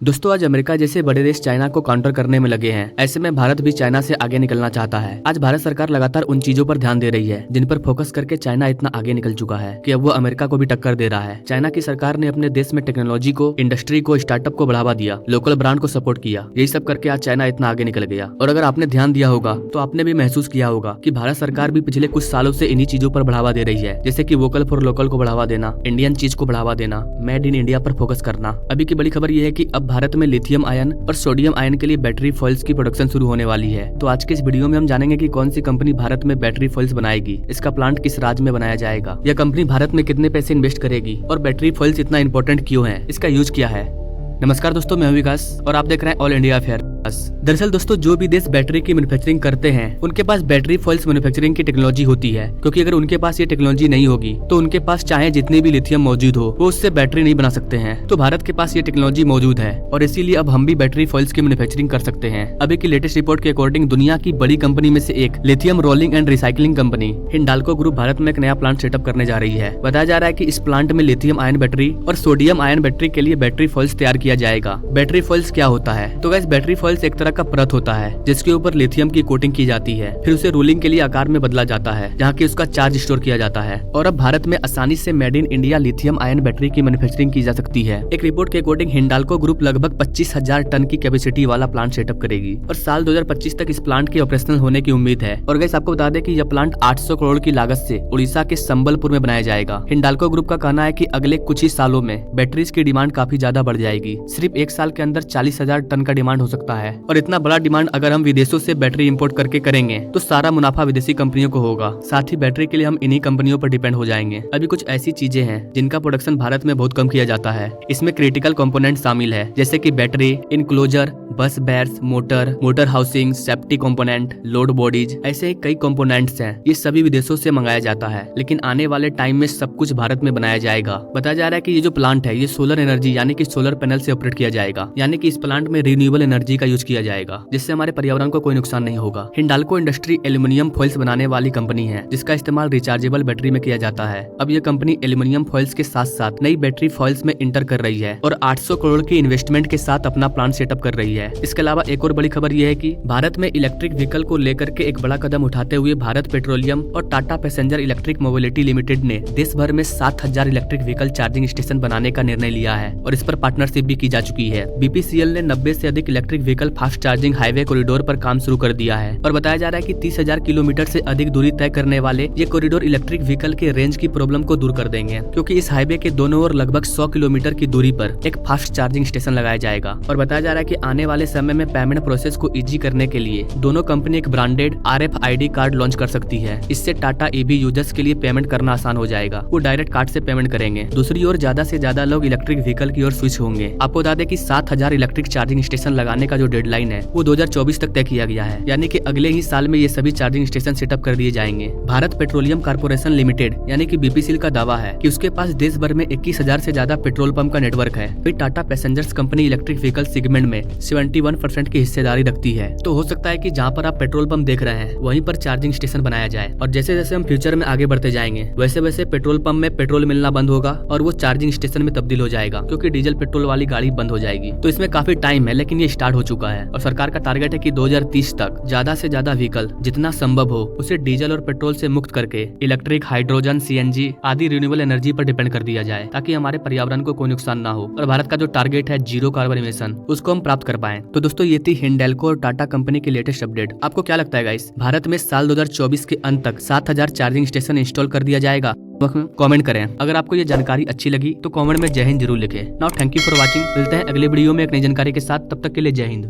दोस्तों आज अमेरिका जैसे बड़े देश चाइना को काउंटर करने में लगे हैं। ऐसे में भारत भी चाइना से आगे निकलना चाहता है। आज भारत सरकार लगातार उन चीजों पर ध्यान दे रही है जिन पर फोकस करके चाइना इतना आगे निकल चुका है कि अब वो अमेरिका को भी टक्कर दे रहा है। चाइना की सरकार ने अपने देश में टेक्नोलॉजी को, इंडस्ट्री को, स्टार्टअप को बढ़ावा दिया, लोकल ब्रांड को सपोर्ट किया। यही सब करके आज चाइना इतना आगे निकल गया। और अगर आपने ध्यान दिया होगा तो आपने भी महसूस किया होगा कि भारत सरकार भी पिछले कुछ सालों से इन्हीं चीजों पर बढ़ावा दे रही है, जैसे कि वोकल फॉर लोकल को बढ़ावा देना, इंडियन चीज को बढ़ावा देना, मेड इन इंडिया पर फोकस करना। अभी की बड़ी खबर यह है कि अब भारत में लिथियम आयन और सोडियम आयन के लिए बैटरी फॉइल्स की प्रोडक्शन शुरू होने वाली है। तो आज के इस वीडियो में हम जानेंगे कि कौन सी कंपनी भारत में बैटरी फॉइल्स बनाएगी, इसका प्लांट किस राज्य में बनाया जाएगा, यह कंपनी भारत में कितने पैसे इन्वेस्ट करेगी और बैटरी फॉइल्स इतना इंपॉर्टेंट क्यों है, इसका यूज क्या है। नमस्कार दोस्तों, मैं हूं विकास और आप देख रहे हैं ऑल इंडिया अफेयर। दरअसल दोस्तों, जो भी देश बैटरी की मैन्युफैक्चरिंग करते हैं उनके पास बैटरी फॉइल्स मैन्युफैक्चरिंग की टेक्नोलॉजी होती है, क्योंकि अगर उनके पास ये टेक्नोलॉजी नहीं होगी तो उनके पास चाहे जितनी भी लिथियम मौजूद हो वो उससे बैटरी नहीं बना सकते हैं। तो भारत के पास ये टेक्नोलॉजी मौजूद है और इसीलिए अब हम भी बैटरी फॉइल्स की मैन्युफैक्चरिंग कर सकते हैं। अभी की लेटेस्ट रिपोर्ट के अकॉर्डिंग दुनिया की बड़ी कंपनी में से एक lithium rolling and recycling company Hindalco group Bharat में एक नया प्लांट सेटअप करने जा रही है। बताया जा रहा है कि इस प्लांट में लिथियम आयन बैटरी और सोडियम आयन बैटरी के लिए बैटरी फॉइल्स तैयार किया जाएगा। बैटरी फॉइल्स क्या होता है? तो गाइस, बैटरी फॉइल्स एक तरह का परत होता है जिसके ऊपर लिथियम की कोटिंग की जाती है, फिर उसे रोलिंग के लिए आकार में बदला जाता है जहाँ की उसका चार्ज स्टोर किया जाता है। और अब भारत में आसानी से made in India lithium ion battery की मैन्युफैक्चरिंग की जा सकती है। एक रिपोर्ट के अकॉर्डिंग हिंडाल्को ग्रुप लगभग 25,000 टन की कैपेसिटी वाला प्लांट सेटअप करेगी और साल 2025 तक इस प्लांट के ऑपरेशनल होने की उम्मीद है। और गाइस, आपको बता दें कि यह प्लांट 800 करोड़ की लागत से उड़ीसा के संबलपुर में बनाया जाएगा। हिंडाल्को ग्रुप का कहना है कि अगले कुछ ही सालों में बैटरीज की डिमांड काफी ज्यादा बढ़ जाएगी। सिर्फ एक साल के अंदर 40,000 टन का डिमांड हो सकता है। और इतना बड़ा डिमांड अगर हम विदेशों से बैटरी इंपोर्ट करके करेंगे तो सारा मुनाफा विदेशी कंपनियों को होगा। साथ ही बैटरी के लिए हम इन्हीं कंपनियों पर डिपेंड हो जाएंगे। अभी कुछ ऐसी चीजें हैं जिनका प्रोडक्शन भारत में बहुत कम किया जाता है। इसमें क्रिटिकल कंपोनेंट शामिल है, जैसे कि battery, enclosure, bus bars, motor housing, safety component, load bodies, ऐसे कई कंपोनेंट्स हैं। ये सभी विदेशों से मंगाया जाता है, लेकिन आने वाले टाइम में सब कुछ भारत में बनाया जाएगा। बताया जा रहा है कि ये जो प्लांट है ये सोलर एनर्जी यानी कि सोलर पैनल से ऑपरेट किया जाएगा, यानी कि इस प्लांट में रिन्यूएबल एनर्जी का यूज किया जाएगा, जिससे हमारे पर्यावरण को कोई नुकसान नहीं होगा। हिंडाल्को इंडस्ट्री एल्यूमिनियम फॉइल्स बनाने वाली कंपनी है जिसका इस्तेमाल रिचार्जेबल बैटरी में किया जाता है। अब यह कंपनी एल्यूमिनियम फॉइल्स के साथ साथ नई बैटरी फॉइल्स में इंटर कर रही है और 800 करोड़ की इन्वेस्टमेंट के साथ अपना प्लांट सेटअप कर रही है। इसके अलावा एक और बड़ी खबर यह है कि भारत में इलेक्ट्रिक व्हीकल को लेकर के एक बड़ा कदम उठाते हुए भारत पेट्रोलियम और Tata passenger electric mobility limited ने देश भर में 7,000 इलेक्ट्रिक व्हीकल चार्जिंग स्टेशन बनाने का निर्णय लिया है और इस पर पार्टनरशिप भी की जा चुकी है। बीपीसीएल ने 90 से अधिक electric vehicle fast charging highway corridor पर काम शुरू कर दिया है और बताया जा रहा है कि 30,000 किलोमीटर से अधिक दूरी तय करने वाले ये कॉरिडोर इलेक्ट्रिक व्हीकल के रेंज की प्रॉब्लम को दूर कर देंगे, क्योंकि इस हाईवे के दोनों ओर लगभग 100 किलोमीटर की दूरी पर एक फास्ट चार्जिंग स्टेशन लगाया जाएगा। और बताया जा रहा है कि आने वाले समय में पेमेंट प्रोसेस को इजी करने के लिए दोनों कंपनी एक ब्रांडेड RFID कार्ड लॉन्च कर सकती है। इससे टाटा EV यूजर्स के लिए पेमेंट करना आसान हो जाएगा, वो डायरेक्ट कार्ड से पेमेंट करेंगे। दूसरी ओर ज्यादा से ज्यादा लोग इलेक्ट्रिक व्हीकल की ओर स्विच होंगे। आपको बता दें कि 7,000 इलेक्ट्रिक चार्जिंग स्टेशन लगाने का जो डेडलाइन है वो 2024 तक तय किया गया है, यानी कि अगले ही साल में ये सभी चार्जिंग स्टेशन सेटअप कर दिए जाएंगे। भारत पेट्रोलियम कॉर्पोरेशन लिमिटेड यानी कि बीपीसीएल का दावा है कि उसके पास देश भर में 21,000 से ज्यादा पेट्रोल पंप का नेटवर्क है। वही Tata passengers company electric vehicle segment में 71% की हिस्सेदारी रखती है। तो हो सकता है कि जहाँ पर आप पेट्रोल पंप देख रहे हैं वहीं पर चार्जिंग स्टेशन बनाया जाए। और जैसे जैसे हम फ्यूचर में आगे बढ़ते जाएंगे वैसे वैसे पेट्रोल पंप में पेट्रोल मिलना बंद होगा और वो चार्जिंग स्टेशन में तब्दील हो जाएगा, क्योंकि डीजल पेट्रोल वाली गाड़ी बंद हो जाएगी। तो इसमें काफी टाइम है, लेकिन ये स्टार्ट हो चुका है और सरकार का टारगेट है कि 2030 तक ज्यादा से ज्यादा व्हीकल जितना संभव हो उसे डीजल और पेट्रोल से मुक्त करके इलेक्ट्रिक, हाइड्रोजन, CNG आदि रिन्यूएबल एनर्जी पर डिपेंड कर दिया जाए, ताकि हमारे पर्यावरण को कोई नुकसान ना हो और भारत का जो टारगेट है 0 कार्बन इमिशन उसको हम प्राप्त कर पाए। तो दोस्तों, ये थी हिंडाल्को और टाटा कंपनी की लेटेस्ट अपडेट। आपको क्या लगता है गाइस, भारत में साल 2024 के अंत तक 7,000 चार्जिंग स्टेशन इंस्टॉल कर दिया जाएगा? कमेंट करें। अगर आपको ये जानकारी अच्छी लगी तो कमेंट में जय हिंद जरूर लिखें। Now thank you for watching. मिलते हैं अगले वीडियो में एक नई जानकारी के साथ, तब तक के लिए जय हिंद।